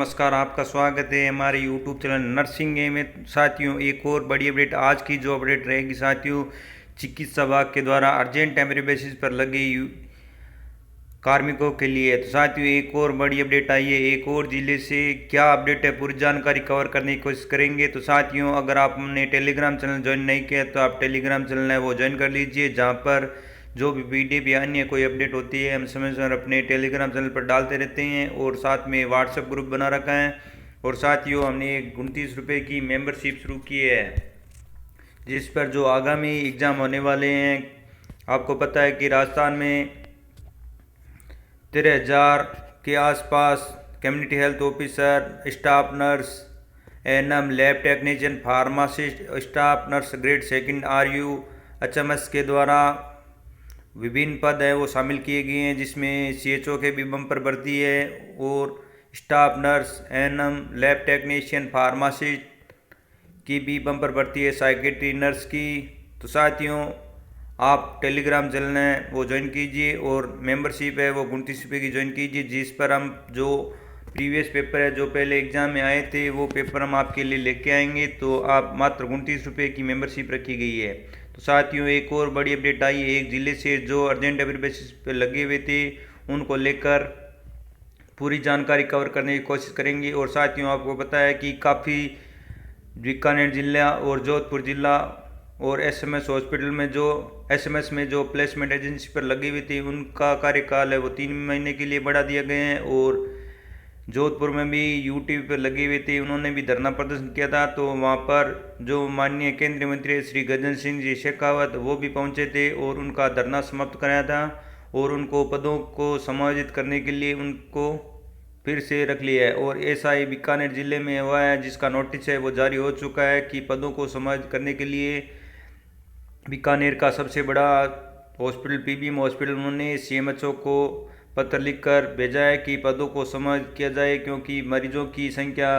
नमस्कार, आपका स्वागत है हमारे यूट्यूब चैनल नर्सिंग में। साथियों, एक और बड़ी अपडेट, आज की जो अपडेट रहेगी साथियों, चिकित्सा विभाग के द्वारा अर्जेंट टेम्परेरी बेसिस पर लगे कार्मिकों के लिए। तो साथियों, एक और बड़ी अपडेट आई है एक और ज़िले से। क्या अपडेट है, पूरी जानकारी कवर करने की कोशिश करेंगे। तो साथियों, अगर आपने टेलीग्राम चैनल ज्वाइन नहीं किया तो आप टेलीग्राम चैनल है वो ज्वाइन कर लीजिए, जहाँ पर जो भी पीडीएफ या अन्य कोई अपडेट होती है हम समय समय अपने टेलीग्राम चैनल पर डालते रहते हैं। और साथ में व्हाट्सएप ग्रुप बना रखा है। और साथियों, हमने 29 रुपये की मेंबरशिप शुरू की है, जिस पर जो आगामी एग्ज़ाम होने वाले हैं, आपको पता है कि राजस्थान में 13,000 के आसपास community health officer, staff nurse, ANM, lab technician, pharmacist, staff nurse grade second RU HMS के द्वारा विभिन्न पद हैं वो शामिल किए गए हैं, जिसमें सीएचओ के भी बम्पर भर्ती है और staff nurse, ANM, lab technician, pharmacist की भी बम्पर भर्ती है, साइकेट्री नर्स की। तो साथियों, आप टेलीग्राम चैनल है वो ज्वाइन कीजिए और मेंबरशिप है वो 29 रुपये की ज्वाइन कीजिए, जिस पर हम जो प्रीवियस पेपर है जो पहले एग्ज़ाम में आए थे वो पेपर हम आपके लिए लेके आएंगे। तो आप मात्र 29 रुपये की मेंबरशिप रखी गई है। तो साथियों, एक और बड़ी अपडेट आई है एक ज़िले से, जो अर्जेंट टेम्परेरी बेसिस पर लगे हुए थे उनको लेकर पूरी जानकारी कवर करने की कोशिश करेंगे। और साथियों, आपको पता है कि काफ़ी बीकानेर जिला और जोधपुर जिला और एसएमएस हॉस्पिटल में जो एसएमएस में जो प्लेसमेंट एजेंसी पर लगी हुई थी उनका कार्यकाल है वो 3 महीने के लिए बढ़ा दिया गया है। और जोधपुर में भी यूटी पर लगे हुए थे, उन्होंने भी धरना प्रदर्शन किया था। तो वहाँ पर जो माननीय केंद्रीय मंत्री श्री गजेंद्र सिंह जी शेखावत वो भी पहुँचे थे और उनका धरना समाप्त कराया था। और उनको पदों को समायोजित करने के लिए उनको फिर से रख लिया है। और ऐसा ही बीकानेर जिले में हुआ है, जिसका नोटिस है वो जारी हो चुका है कि पदों को समायोजित करने के लिए बीकानेर का सबसे बड़ा हॉस्पिटल पीबीएम हॉस्पिटल, उन्होंने सीएमएचओ को पत्र लिखकर भेजा है कि पदों को समायोजित किया जाए, क्योंकि मरीजों की संख्या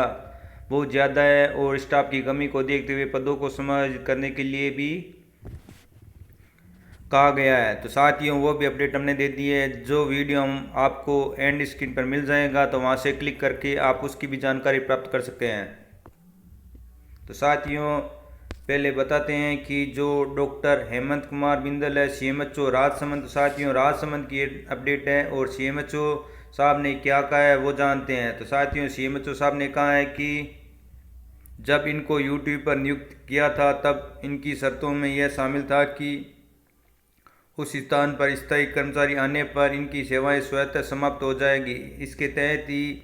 बहुत ज़्यादा है और स्टाफ की कमी को देखते हुए पदों को समायोजित करने के लिए भी कहा गया है। तो साथियों, वो भी अपडेट हमने दे दी है, जो वीडियो हम आपको एंड स्क्रीन पर मिल जाएगा, तो वहाँ से क्लिक करके आप उसकी भी जानकारी प्राप्त कर सकते हैं। तो साथियों, पहले बताते हैं कि जो डॉक्टर हेमंत कुमार बिंदल है सीएमएचओ राजसमंद। तो साथियों, राजसमंद की अपडेट है और सीएमएचओ साहब ने क्या कहा है वो जानते हैं। तो साथियों, सीएमएचओ साहब ने कहा है कि जब इनको यूट्यूब पर नियुक्त किया था तब इनकी शर्तों में यह शामिल था कि उस स्थान पर स्थायी कर्मचारी आने पर इनकी सेवाएं स्वतः समाप्त हो जाएगी। इसके तहत ही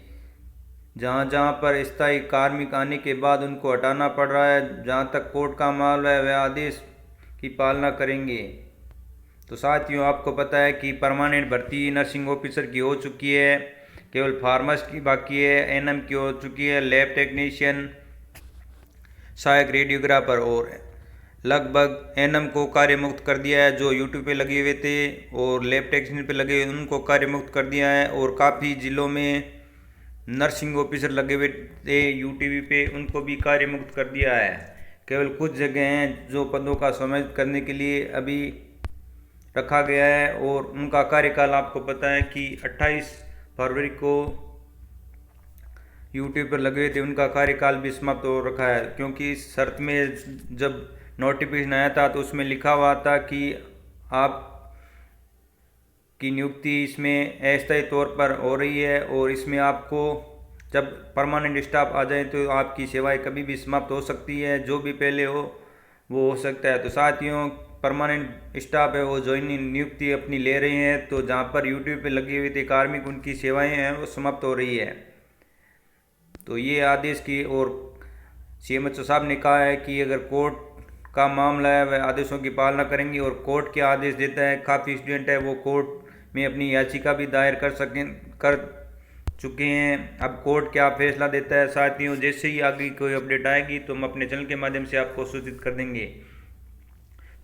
जहाँ जहाँ पर स्थायी कार्मिक आने के बाद उनको हटाना पड़ रहा है, जहाँ तक कोर्ट का मामला है वह आदेश की पालना करेंगे। तो साथियों, आपको पता है कि परमानेंट भर्ती नर्सिंग ऑफिसर की हो चुकी है, केवल फार्मासिस्ट की बाकी है, एएनएम की हो चुकी है, लैब टेक्नीशियन, सहायक रेडियोग्राफर और लगभग एएनएम को कार्य मुक्त कर दिया है जो यूट्यूब पे लगे हुए थे, और लैब टेक्नीशियन पे लगे हुए उनको कार्य मुक्त कर दिया है। और काफ़ी ज़िलों में नर्सिंग ऑफिसर लगे हुए थे यूटीवी पे, उनको भी कार्य मुक्त कर दिया है। केवल कुछ जगह हैं जो पदों का समायोजित करने के लिए अभी रखा गया है, और उनका कार्यकाल आपको पता है कि 28 फरवरी को यूट्यूब पर लगे हुए थे, उनका कार्यकाल भी समाप्त हो रखा है। क्योंकि इस शर्त में जब नोटिफिकेशन आया था तो उसमें लिखा हुआ था कि आप की नियुक्ति इसमें अस्थायी तौर पर हो रही है, और इसमें आपको जब परमानेंट स्टाफ आ जाए तो आपकी सेवाएं कभी भी समाप्त हो सकती है, जो भी पहले हो वो हो सकता है। तो साथियों, परमानेंट स्टाफ है वो ज्वाइनिंग नियुक्ति अपनी ले रहे हैं, तो जहाँ पर यूट्यूब पे लगे हुए थे कार्मिक उनकी सेवाएं हैं वो समाप्त हो रही है। तो ये आदेश की और सीएमएचओ साहब ने कहा है कि अगर कोर्ट का मामला है वह आदेशों की पालना करेंगे, और कोर्ट क्या आदेश देता है, काफ़ी स्टूडेंट है वो कोर्ट में अपनी याचिका भी दायर कर चुके हैं। अब कोर्ट क्या फैसला देता है साथियों, जैसे ही आगे कोई अपडेट आएगी तो हम अपने चैनल के माध्यम से आपको सूचित कर देंगे।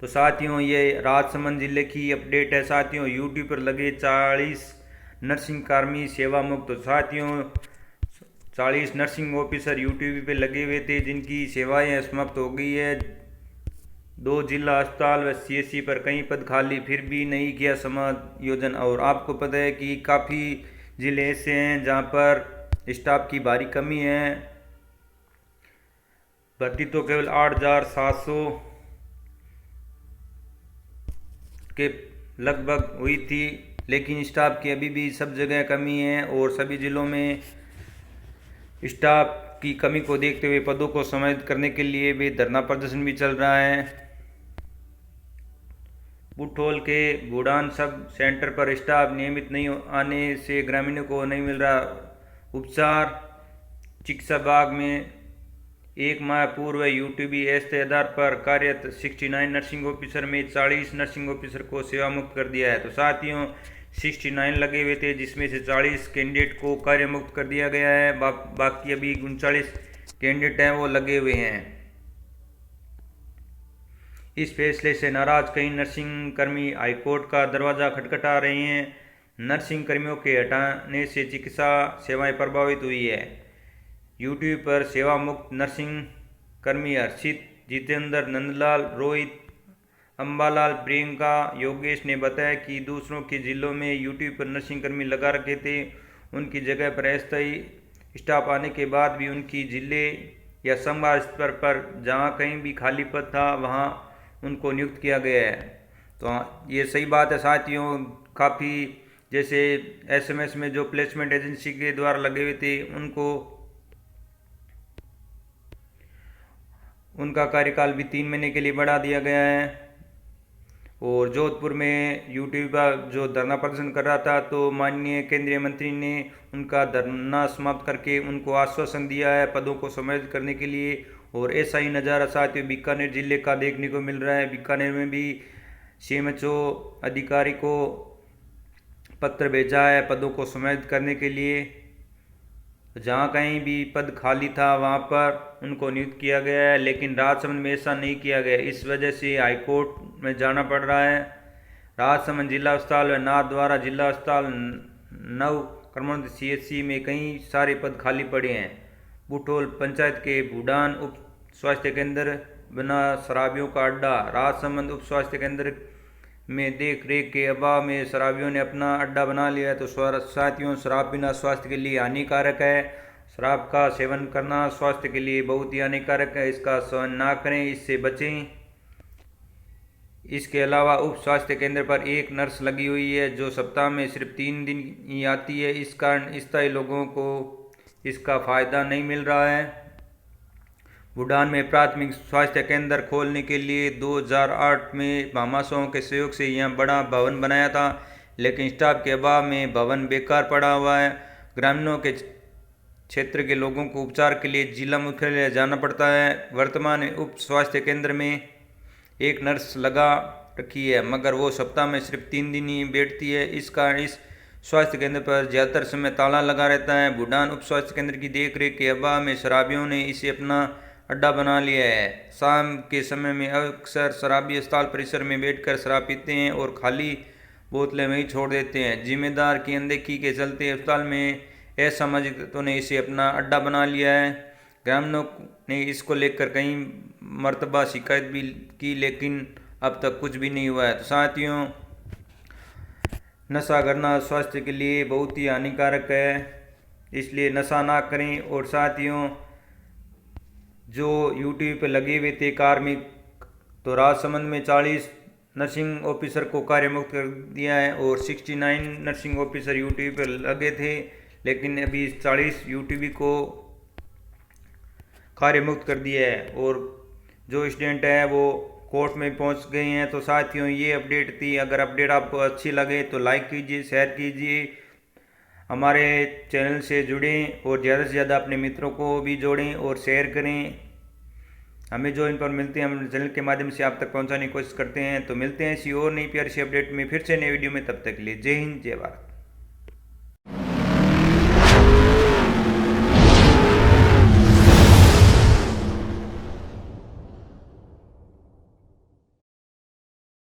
तो साथियों, ये राजसमंद जिले की अपडेट है। साथियों, यूट्यूब पर लगे 40 नर्सिंग कर्मी सेवा मुक्त। तो साथियों, 40 नर्सिंग ऑफिसर यूट्यूब पे लगे हुए थे जिनकी सेवाएं समाप्त हो गई है। 2 जिला अस्पताल व सीएचसी पर कई पद खाली, फिर भी नहीं किया समायोजन। और आपको पता है कि काफ़ी ज़िले ऐसे हैं जहाँ पर स्टाफ की भारी कमी है। भर्ती तो केवल 8,700 के लगभग हुई थी, लेकिन स्टाफ की अभी भी सब जगह कमी है और सभी ज़िलों में स्टाफ की कमी को देखते हुए पदों को समायोजित करने के लिए भी धरना प्रदर्शन भी चल रहा है। बुटोल के भूडान सब सेंटर पर स्टाफ नियमित नहीं आने से ग्रामीणों को नहीं मिल रहा उपचार। चिकित्सा विभाग में 1 माह पूर्व यूटीबीएस के आधार पर कार्यरत 69 नर्सिंग ऑफिसर में 40 नर्सिंग ऑफिसर को सेवा मुक्त कर दिया है। तो साथियों 69 लगे हुए थे, जिसमें से 40 कैंडिडेट को कार्य मुक्त कर दिया गया है। बाकी अभी 39 कैंडिडेट हैं वो लगे हुए हैं। इस फैसले से नाराज कई नर्सिंग कर्मी हाईकोर्ट का दरवाजा खटखटा रहे हैं। नर्सिंग कर्मियों के हटाने से चिकित्सा सेवाएं प्रभावित हुई है। यूट्यूब पर सेवा मुक्त नर्सिंग कर्मी हर्षित, जितेंद्र, नंदलाल, रोहित, अंबालाल, प्रियंका, योगेश ने बताया कि दूसरों के जिलों में यूट्यूब पर नर्सिंग कर्मी लगा रखे थे। उनकी जगह पर अस्थायी स्टाफ आने के बाद भी उनकी जिले या संभाग स्तर पर जहां कहीं भी खाली पद था वहां उनको नियुक्त किया गया है। तो ये सही बात है साथियों। काफ़ी जैसे एसएमएस में जो प्लेसमेंट एजेंसी के द्वारा लगे हुए थे उनका कार्यकाल भी 3 महीने के लिए बढ़ा दिया गया है। और जोधपुर में यूट्यूब जो धरना प्रदर्शन कर रहा था, तो माननीय केंद्रीय मंत्री ने उनका धरना समाप्त करके उनको आश्वासन दिया है पदों को समायोजित करने के लिए। और ऐसा ही नज़ारा साथियों बीकानेर जिले का देखने को मिल रहा है। बीकानेर में भी सीएमएचओ अधिकारी को पत्र भेजा है पदों को समायोजित करने के लिए। जहाँ कहीं भी पद खाली था वहाँ पर उनको नियुक्त किया गया है, लेकिन राजसमंद में ऐसा नहीं किया गया। इस वजह से हाईकोर्ट में जाना पड़ रहा है। राजसमंद जिला अस्पताल व नाथद्वारा जिला अस्पताल नव क्रमोन्नत सीएचसी में कई सारे पद खाली पड़े हैं। बुटोल पंचायत के भूडान उप स्वास्थ्य केंद्र बना शराबियों का अड्डा। राजसमंद उप स्वास्थ्य केंद्र में देख रेख के अभाव में शराबियों ने अपना अड्डा बना लिया है। तो साथियों शराब पीना स्वास्थ्य के लिए हानिकारक है। शराब का सेवन करना स्वास्थ्य के लिए बहुत ही हानिकारक है। इसका सेवन ना करें, इससे बचें। इसके अलावा उप स्वास्थ्य केंद्र पर एक नर्स लगी हुई है जो सप्ताह में सिर्फ 3 दिन ही आती है। इस कारण स्थायी लोगों को इसका फ़ायदा नहीं मिल रहा है। भूडान में प्राथमिक स्वास्थ्य केंद्र खोलने के लिए 2008 में भामाशाहों के सहयोग से यहाँ बड़ा भवन बनाया था, लेकिन स्टाफ के अभाव में भवन बेकार पड़ा हुआ है। ग्रामीणों के क्षेत्र के लोगों को उपचार के लिए जिला मुख्यालय जाना पड़ता है। वर्तमान में उप स्वास्थ्य केंद्र में एक नर्स लगा रखी है, मगर वो सप्ताह में सिर्फ 3 दिन ही बैठती है। इस कारण इस स्वास्थ्य केंद्र पर ज़्यादातर समय ताला लगा रहता है। भूडान उप स्वास्थ्य केंद्र की देखरेख के अभाव में शराबियों ने इसे अपना अड्डा बना लिया है। शाम के समय में अक्सर शराबी अस्पताल परिसर में बैठकर शराब पीते हैं और खाली बोतलें वहीं छोड़ देते हैं। जिम्मेदार की अनदेखी के चलते अस्पताल में असामाजिक तत्वों ने इसे अपना अड्डा बना लिया है। ग्रामीणों ने इसको लेकर कई मरतबा शिकायत भी की, लेकिन अब तक कुछ भी नहीं हुआ है। तो साथियों नशा करना स्वास्थ्य के लिए बहुत ही हानिकारक है, इसलिए नशा ना करें। और साथियों जो यूट्यूब पे लगे हुए थे कार्मिक, तो राजसमंद में 40 नर्सिंग ऑफिसर को कार्य मुक्त कर दिया है और 69 नर्सिंग ऑफिसर यूट्यूब पर लगे थे, लेकिन अभी 40 यूट्यूबी को कार्य मुक्त कर दिया है और जो स्टूडेंट है वो कोर्ट में पहुंच गए हैं। तो साथियों ये अपडेट थी। अगर अपडेट आपको अच्छी लगे तो लाइक कीजिए, शेयर कीजिए, हमारे चैनल से जुड़ें और ज़्यादा से ज़्यादा अपने मित्रों को भी जोड़ें और शेयर करें। हमें जो इन पर मिलते हैं हम चैनल के माध्यम से आप तक पहुंचाने की कोशिश करते हैं। तो मिलते हैं इसी और नई प्यारी सी अपडेट में फिर से नई वीडियो में। तब तक के लिए जय हिंद, जय भारत।